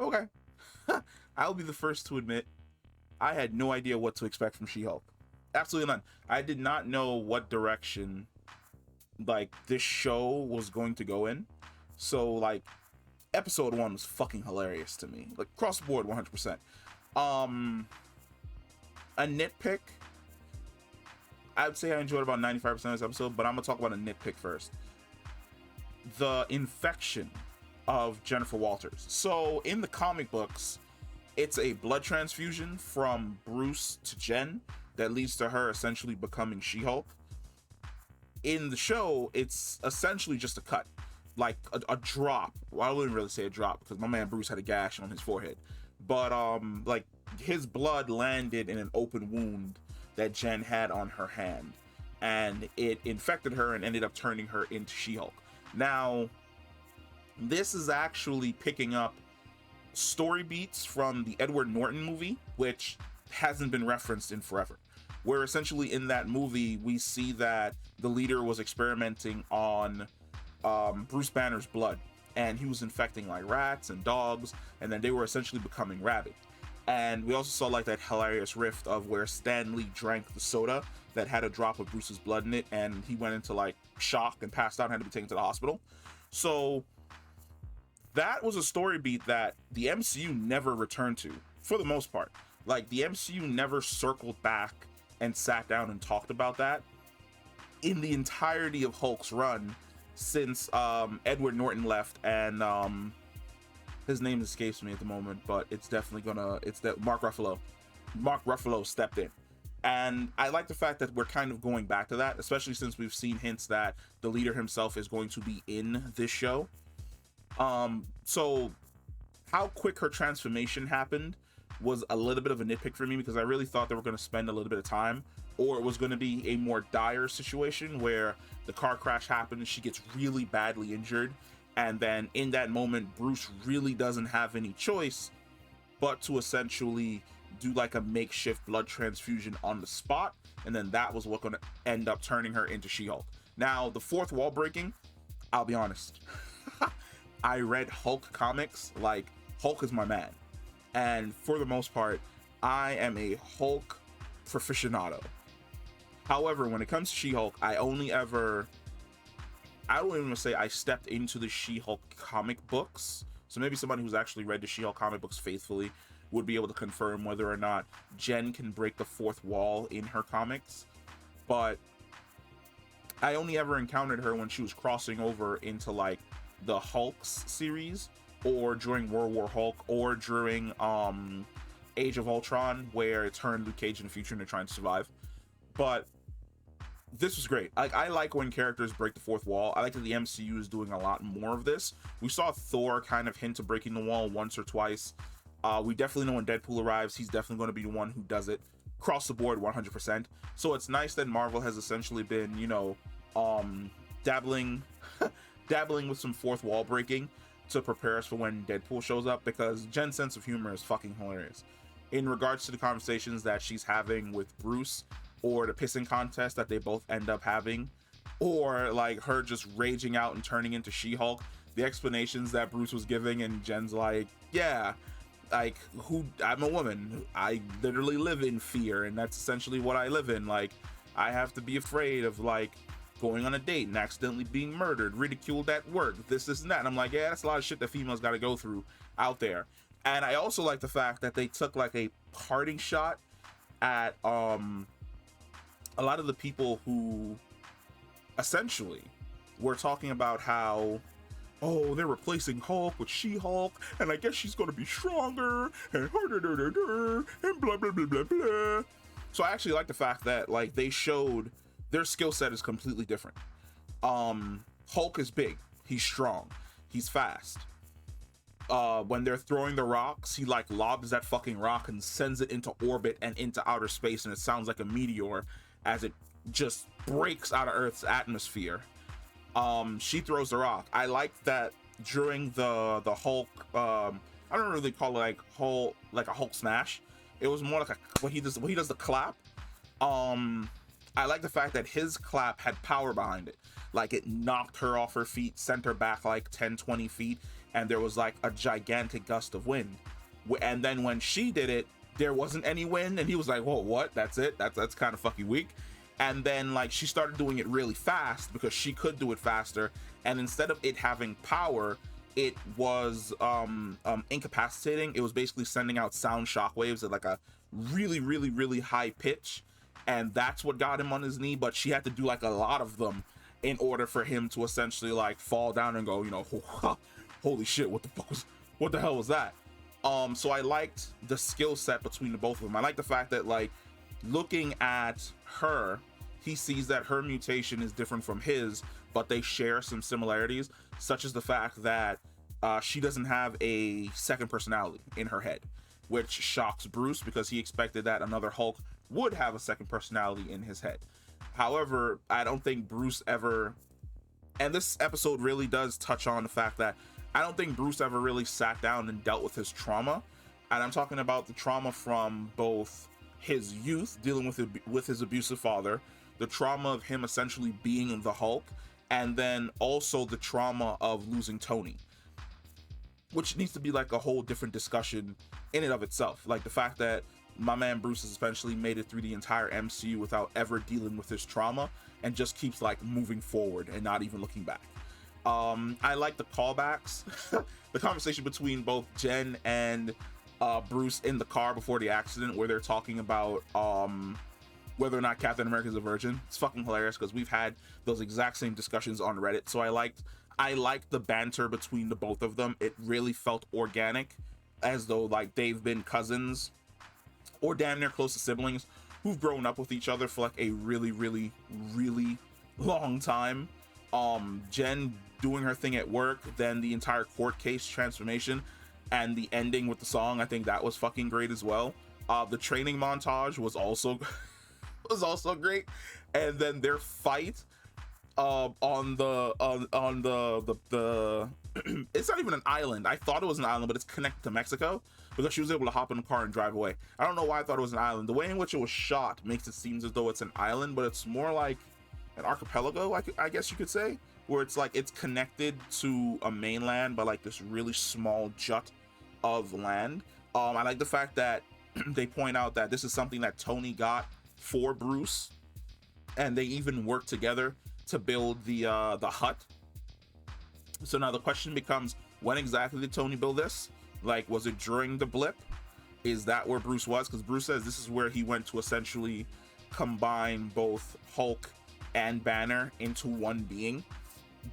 Okay. I'll be the first to admit I had no idea what to expect from She-Hulk. Absolutely none. I did not know what direction like this show was going to go in. So like episode 1 was fucking hilarious to me. Like across the board 100%. Um a nitpick, I'd say I enjoyed about 95% of this episode, but I'm gonna talk about a nitpick first. The infection of Jennifer Walters. So in the comic books, it's a blood transfusion from Bruce to Jen that leads to her essentially becoming She-Hulk. In the show, it's essentially just a cut, like a drop. Well, I wouldn't really say a drop because my man Bruce had a gash on his forehead, but like his blood landed in an open wound that Jen had on her hand, and it infected her and ended up turning her into She-Hulk. Now, this is actually picking up story beats from the Edward Norton movie, which hasn't been referenced in forever. Where essentially in that movie, we see that the leader was experimenting on Bruce Banner's blood, and he was infecting like rats and dogs, and then they were essentially becoming rabid. And we also saw like that hilarious rift of where Stan Lee drank the soda that had a drop of Bruce's blood in it, and he went into like shock and passed out and had to be taken to the hospital. So that was a story beat that the MCU never returned to, for the most part. Like, the MCU never circled back and sat down and talked about that in the entirety of Hulk's run since Edward Norton left, and his name escapes me at the moment, but it's definitely it's that Mark Ruffalo stepped in. And I like the fact that we're kind of going back to that, especially since we've seen hints that the leader himself is going to be in this show. So how quick her transformation happened was a little bit of a nitpick for me, because I really thought they were going to spend a little bit of time, or it was going to be a more dire situation where the car crash happens, she gets really badly injured, and then in that moment Bruce really doesn't have any choice but to essentially do like a makeshift blood transfusion on the spot, and then that was what's going to end up turning her into She-Hulk. Now, the fourth wall breaking, I'll be honest, I read Hulk comics, like Hulk is my man, and for the most part I am a Hulk aficionado. However, when it comes to She-Hulk, I don't even say I stepped into the She-Hulk comic books, so maybe somebody who's actually read the She-Hulk comic books faithfully would be able to confirm whether or not Jen can break the fourth wall in her comics. But I only ever encountered her when she was crossing over into like the Hulks series, or during World War Hulk, or during Age of Ultron, where it's her and Luke Cage in the future and they're trying to survive. But this was great. Like, I like when characters break the fourth wall. I like that the MCU is doing a lot more of this. We saw Thor kind of hint to breaking the wall once or twice. We definitely know when Deadpool arrives, he's definitely going to be the one who does it. Across the board, 100%. So it's nice that Marvel has essentially been, dabbling with some fourth wall breaking to prepare us for when Deadpool shows up, because Jen's sense of humor is fucking hilarious. In regards to the conversations that she's having with Bruce, or the pissing contest that they both end up having, or like her just raging out and turning into She-Hulk, the explanations that Bruce was giving, and Jen's like, yeah, like, I'm a woman, I literally live in fear, and that's essentially what I live in. Like, I have to be afraid of like going on a date and accidentally being murdered, ridiculed at work, this and that. And I'm like, yeah, that's a lot of shit that females got to go through out there. And I also like the fact that they took like a parting shot at a lot of the people who essentially were talking about how, oh, they're replacing Hulk with She-Hulk, and I guess she's gonna be stronger, and and blah blah blah blah blah. So I actually like the fact that like they showed their skill set is completely different. Hulk is big, he's strong, he's fast. When they're throwing the rocks, he like lobs that fucking rock and sends it into orbit and into outer space, and it sounds like a meteor as it just breaks out of Earth's atmosphere. She throws the rock. I like that during the Hulk, I don't really call it like a Hulk smash. It was more like when he does the clap. I like the fact that his clap had power behind it. Like, it knocked her off her feet, sent her back like 10-20 feet, and there was like a gigantic gust of wind. And then when she did it, there wasn't any wind, and he was like, whoa, what? That's it? That's kind of fucking weak. And then like she started doing it really fast because she could do it faster, and instead of it having power, it was incapacitating. It was basically sending out sound shockwaves at like a really high pitch, and that's what got him on his knee. But she had to do like a lot of them in order for him to essentially like fall down and go, you know, holy shit, what the hell was that? So I liked the skill set between the both of them. I like the fact that, like, looking at her, he sees that her mutation is different from his, but they share some similarities, such as the fact that she doesn't have a second personality in her head, which shocks Bruce because he expected that another Hulk would have a second personality in his head. However, I don't think Bruce ever, and this episode really does touch on the fact that I don't think Bruce ever really sat down and dealt with his trauma. And I'm talking about the trauma from both his youth, dealing with his abusive father, the trauma of him essentially being the Hulk, and then also the trauma of losing Tony, which needs to be like a whole different discussion in and of itself. Like the fact that my man Bruce has essentially made it through the entire MCU without ever dealing with his trauma and just keeps like moving forward and not even looking back. I like the callbacks, the conversation between both Jen and Bruce in the car before the accident, where they're talking about whether or not Captain America is a virgin. It's fucking hilarious because we've had those exact same discussions on Reddit. So I liked the banter between the both of them. It really felt organic, as though like they've been cousins or damn near close to siblings who've grown up with each other for like a really long time. Jen doing her thing at work, then the entire court case transformation, and the ending with the song, I think that was fucking great as well. The training montage was also great, and then their fight on the it's not even an island. I thought it was an island, but it's connected to Mexico because she was able to hop in the car and drive away. I don't know why I thought it was an island. The way in which it was shot makes it seem as though it's an island, but it's more like an archipelago, I guess you could say, where it's like it's connected to a mainland by like this really small jut of land. I like the fact that they point out that this is something that Tony got for Bruce, and they even worked together to build the hut. So now the question becomes, when exactly did Tony build this? Like, was it during the blip? Is that where Bruce was? Because Bruce says this is where he went to essentially combine both Hulk and Banner into one being.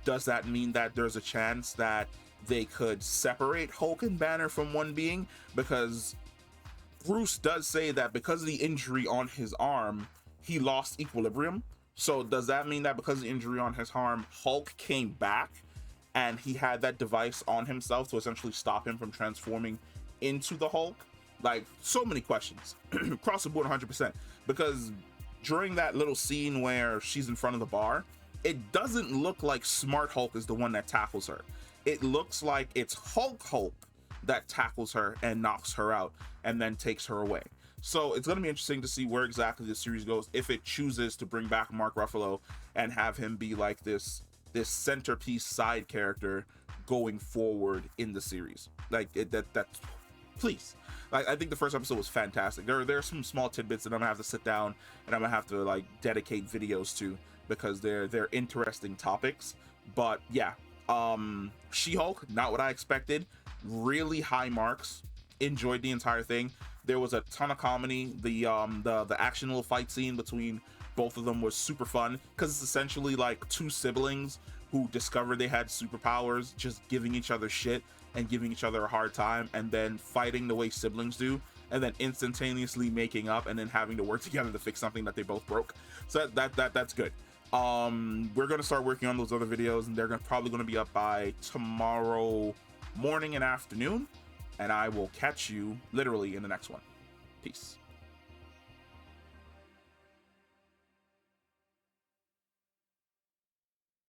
Does that mean that there's a chance that they could separate Hulk and Banner from one being? Because Bruce does say that because of the injury on his arm, he lost equilibrium. So does that mean that because of the injury on his arm, Hulk came back and he had that device on himself to essentially stop him from transforming into the Hulk? Like, so many questions across the board, 100%. Because during that little scene where she's in front of the bar, it doesn't look like Smart Hulk is the one that tackles her. It looks like it's Hulk that tackles her and knocks her out and then takes her away. So it's going to be interesting to see where exactly the series goes, if it chooses to bring back Mark Ruffalo and have him be like this centerpiece side character going forward in the series. Like that please. Like, I think the first episode was fantastic. There are some small tidbits that I'm gonna have to sit down and I'm gonna have to like dedicate videos to because they're interesting topics. But yeah, She-Hulk, not what I expected. Really high marks. Enjoyed the entire thing. There was a ton of comedy. The action little fight scene between both of them was super fun because it's essentially like two siblings who discovered they had superpowers, just giving each other shit and giving each other a hard time, and then fighting the way siblings do, and then instantaneously making up and then having to work together to fix something that they both broke. So that's good. We're gonna start working on those other videos, and they're probably gonna be up by tomorrow morning and afternoon, and I will catch you literally in the next one. Peace.